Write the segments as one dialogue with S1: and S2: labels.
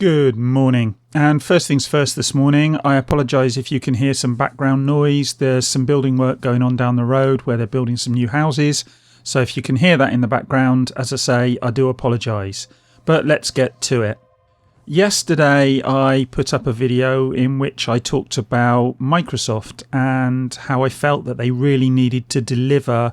S1: Good morning. And first things first this morning, I apologise if you can hear some background noise. There's some building work going on down the road where they're building some new houses. So if you can hear that in the background, as I say, I do apologise. But let's get to it. Yesterday, I put up a video in which I talked about Microsoft and how I felt that they really needed to deliver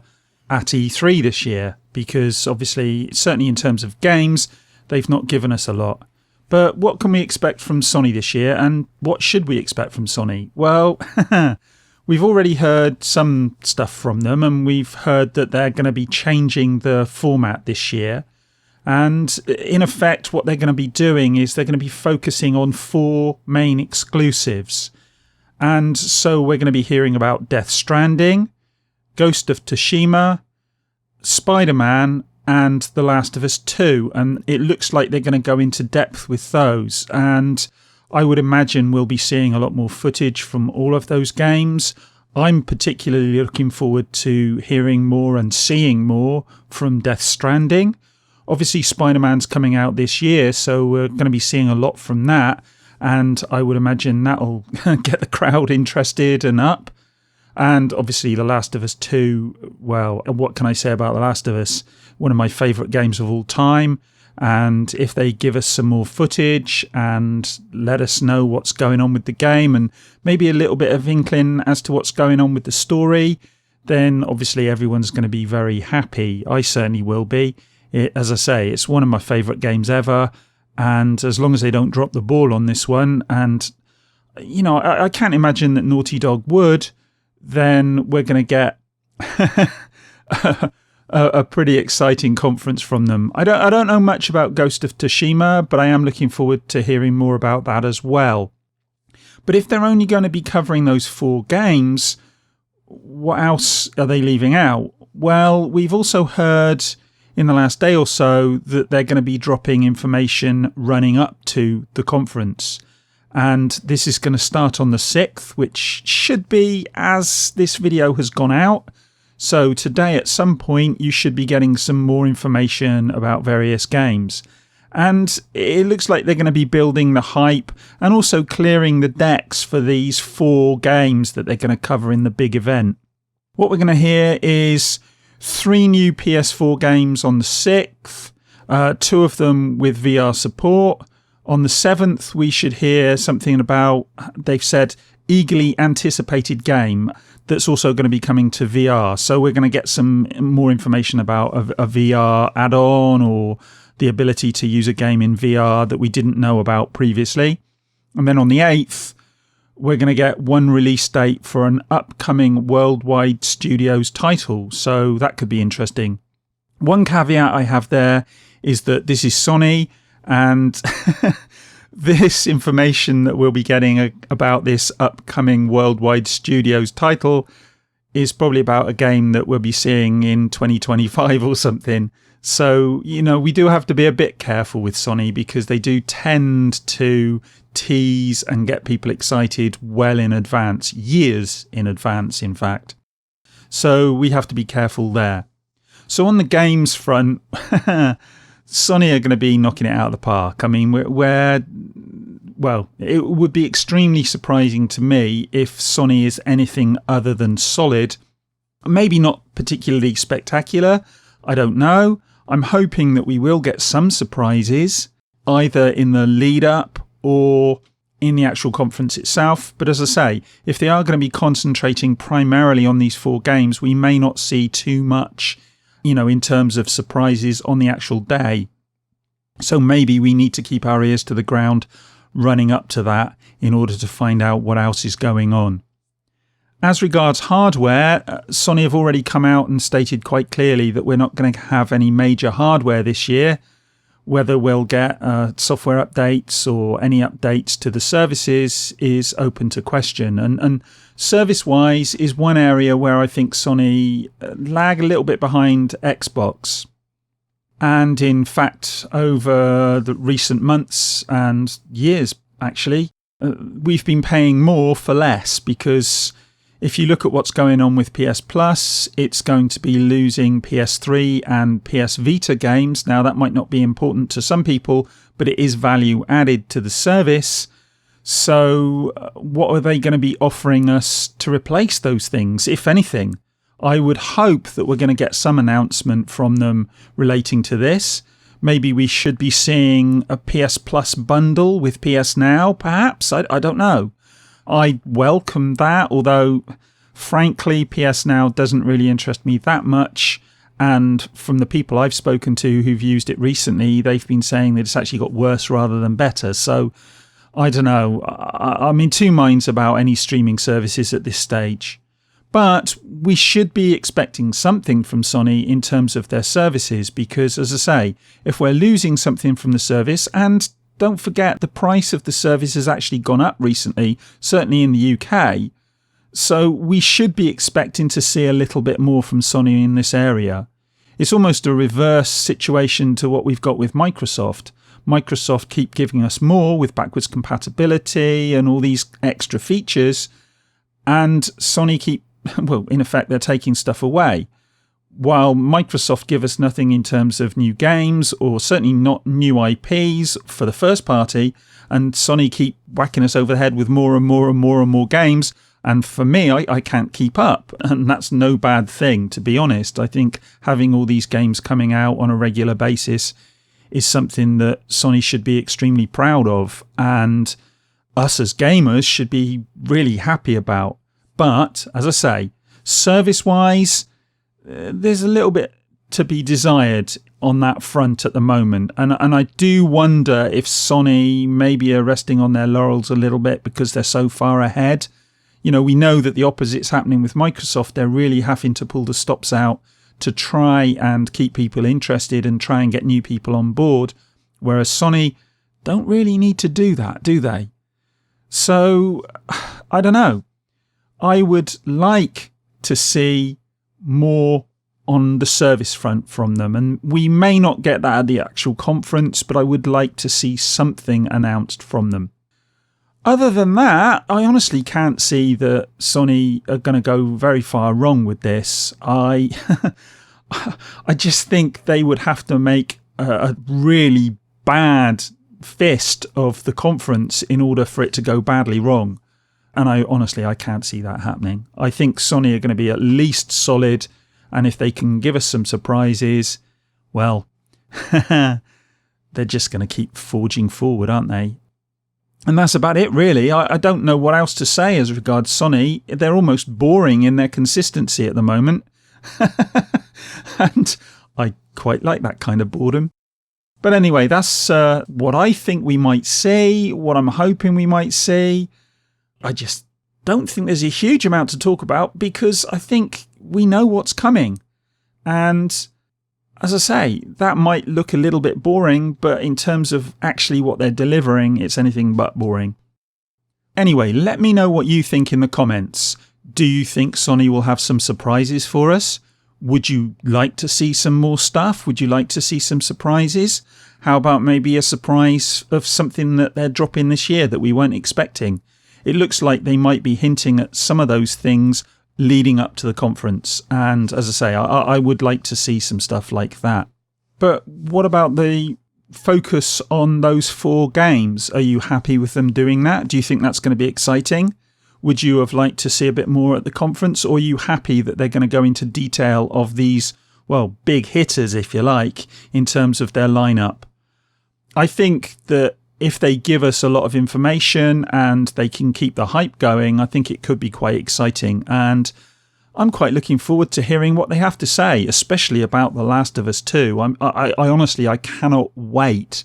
S1: at E3 this year, because obviously, certainly in terms of games, they've not given us a lot. But what can we expect from Sony this year, and what should we expect from Sony? Well, we've already heard some stuff from them, and we've heard that they're going to be changing the format this year. And in effect, what they're going to be doing is they're going to be focusing on 4 main exclusives. And so we're going to be hearing about Death Stranding, Ghost of Tsushima, Spider-Man, and The Last of Us 2, and it looks like they're going to go into depth with those, and I would imagine we'll be seeing a lot more footage from all of those games. I'm particularly looking forward to hearing more and seeing more from Death Stranding. Obviously Spider-Man's coming out this year, so we're going to be seeing a lot from that, and I would imagine that'll get the crowd interested and up. And obviously The Last of Us 2, well, what can I say about The Last of Us? One of my favourite games of all time. And if they give us some more footage and let us know what's going on with the game and maybe a little bit of inkling as to what's going on with the story, then obviously everyone's going to be very happy. I certainly will be. As I say, it's one of my favourite games ever. And as long as they don't drop the ball on this one, and, you know, I can't imagine that Naughty Dog would, then we're going to get a pretty exciting conference from them. I don't know much about Ghost of Tsushima, but I am looking forward to hearing more about that as well. But if they're only going to be covering those 4 games, what else are they leaving out? Well, we've also heard in the last day or so that they're going to be dropping information running up to the conference. And this is going to start on the 6th, which should be as this video has gone out. So today at some point you should be getting some more information about various games. And it looks like they're going to be building the hype and also clearing the decks for these 4 games that they're going to cover in the big event. What we're going to hear is 3 new PS4 games on the 6th, 2 of them with VR support. On the 7th, we should hear something about, they've said, eagerly anticipated game that's also going to be coming to VR. So we're going to get some more information about a VR add-on or the ability to use a game in VR that we didn't know about previously. And then on the 8th, we're going to get one release date for an upcoming Worldwide Studios title. So that could be interesting. One caveat I have there is that this is Sony, and this information that we'll be getting about this upcoming Worldwide Studios title is probably about a game that we'll be seeing in 2025 or something. So, you know, we do have to be a bit careful with Sony because they do tend to tease and get people excited well in advance, years in advance, in fact. So we have to be careful there. So on the games front, Sony are going to be knocking it out of the park. I mean, well, it would be extremely surprising to me if Sony is anything other than solid. Maybe not particularly spectacular. I don't know. I'm hoping that we will get some surprises, either in the lead up or in the actual conference itself. But as I say, if they are going to be concentrating primarily on these 4 games, we may not see too much, you know, in terms of surprises on the actual day. So maybe we need to keep our ears to the ground running up to that in order to find out what else is going on. As regards hardware, Sony have already come out and stated quite clearly that we're not going to have any major hardware this year. Whether we'll get software updates or any updates to the services is open to question. And service-wise is one area where I think Sony lag a little bit behind Xbox. And in fact, over the recent months and years, actually, we've been paying more for less because If you look at what's going on with PS Plus, it's going to be losing PS3 and PS Vita games. Now, that might not be important to some people, but it is value added to the service. So what are they going to be offering us to replace those things, if anything? I would hope that we're going to get some announcement from them relating to this. Maybe we should be seeing a PS Plus bundle with PS Now, perhaps. I don't know. I welcome that, although, frankly, PS Now doesn't really interest me that much. And from the people I've spoken to who've used it recently, they've been saying that it's actually got worse rather than better. So, I don't know. I'm in two minds about any streaming services at this stage. But we should be expecting something from Sony in terms of their services because, as I say, if we're losing something from the service, and don't forget the price of the service has actually gone up recently, certainly in the UK, so we should be expecting to see a little bit more from Sony in this area. It's almost a reverse situation to what we've got with Microsoft. Microsoft keep giving us more with backwards compatibility and all these extra features, and Sony keep, well, in effect, they're taking stuff away. While Microsoft give us nothing in terms of new games, or certainly not new IPs for the first party, and Sony keep whacking us over the head with more and more and more and more games, and for me, I can't keep up, and that's no bad thing, to be honest. I think having all these games coming out on a regular basis is something that Sony should be extremely proud of, and us as gamers should be really happy about. But, as I say, service-wise, there's a little bit to be desired on that front at the moment. And I do wonder if Sony maybe are resting on their laurels a little bit because they're so far ahead. You know, we know that the opposite's happening with Microsoft. They're really having to pull the stops out to try and keep people interested and try and get new people on board. Whereas Sony don't really need to do that, do they? So, I don't know. I would like to see more on the service front from them, and we may not get that at the actual conference, but I would like to see something announced from them. Other than that, I honestly can't see that Sony are going to go very far wrong with this. I just think they would have to make a really bad fist of the conference in order for it to go badly wrong. And I can't see that happening. I think Sony are going to be at least solid. And if they can give us some surprises, well, they're just going to keep forging forward, aren't they? And that's about it, really. I don't know what else to say as regards Sony. They're almost boring in their consistency at the moment. And I quite like that kind of boredom. But anyway, that's what I think we might see, what I'm hoping we might see. I just don't think there's a huge amount to talk about because I think we know what's coming. And as I say, that might look a little bit boring, but in terms of actually what they're delivering, it's anything but boring. Anyway, let me know what you think in the comments. Do you think Sony will have some surprises for us? Would you like to see some more stuff? Would you like to see some surprises? How about maybe a surprise of something that they're dropping this year that we weren't expecting? It looks like they might be hinting at some of those things leading up to the conference. And as I say, I would like to see some stuff like that. But what about the focus on those 4 games? Are you happy with them doing that? Do you think that's going to be exciting? Would you have liked to see a bit more at the conference? Or are you happy that they're going to go into detail of these, well, big hitters, if you like, in terms of their lineup? I think that if they give us a lot of information and they can keep the hype going, I think it could be quite exciting. And I'm quite looking forward to hearing what they have to say, especially about The Last of Us 2. I honestly, I cannot wait.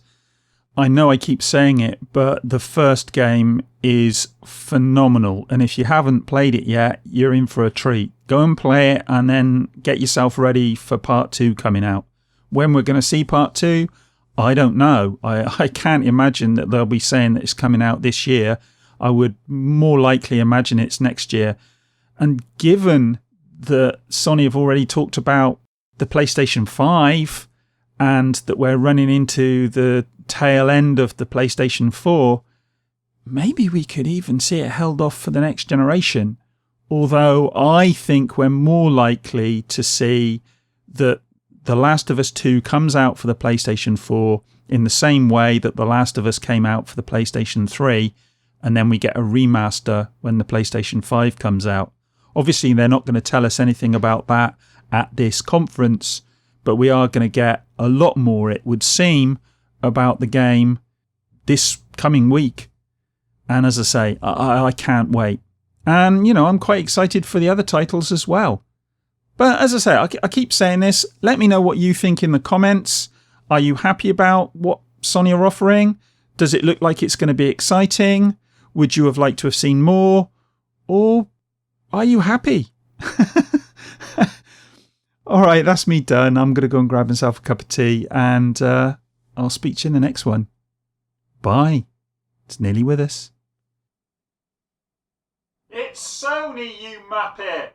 S1: I know I keep saying it, but the first game is phenomenal. And if you haven't played it yet, you're in for a treat. Go and play it and then get yourself ready for part 2 coming out. When we're going to see part 2, I don't know. I can't imagine that they'll be saying that it's coming out this year. I would more likely imagine it's next year. And given that Sony have already talked about the PlayStation 5 and that we're running into the tail end of the PlayStation 4, maybe we could even see it held off for the next generation. Although I think we're more likely to see that The Last of Us 2 comes out for the PlayStation 4 in the same way that The Last of Us came out for the PlayStation 3, and then we get a remaster when the PlayStation 5 comes out. Obviously, they're not going to tell us anything about that at this conference, but we are going to get a lot more, it would seem, about the game this coming week. And as I say, I can't wait. And, I'm quite excited for the other titles as well. But as I say, I keep saying this. Let me know what you think in the comments. Are you happy about what Sony are offering? Does it look like it's going to be exciting? Would you have liked to have seen more? Or are you happy? All right, that's me done. I'm going to go and grab myself a cup of tea, and I'll speak to you in the next one. Bye. It's nearly with us. It's Sony, you muppet!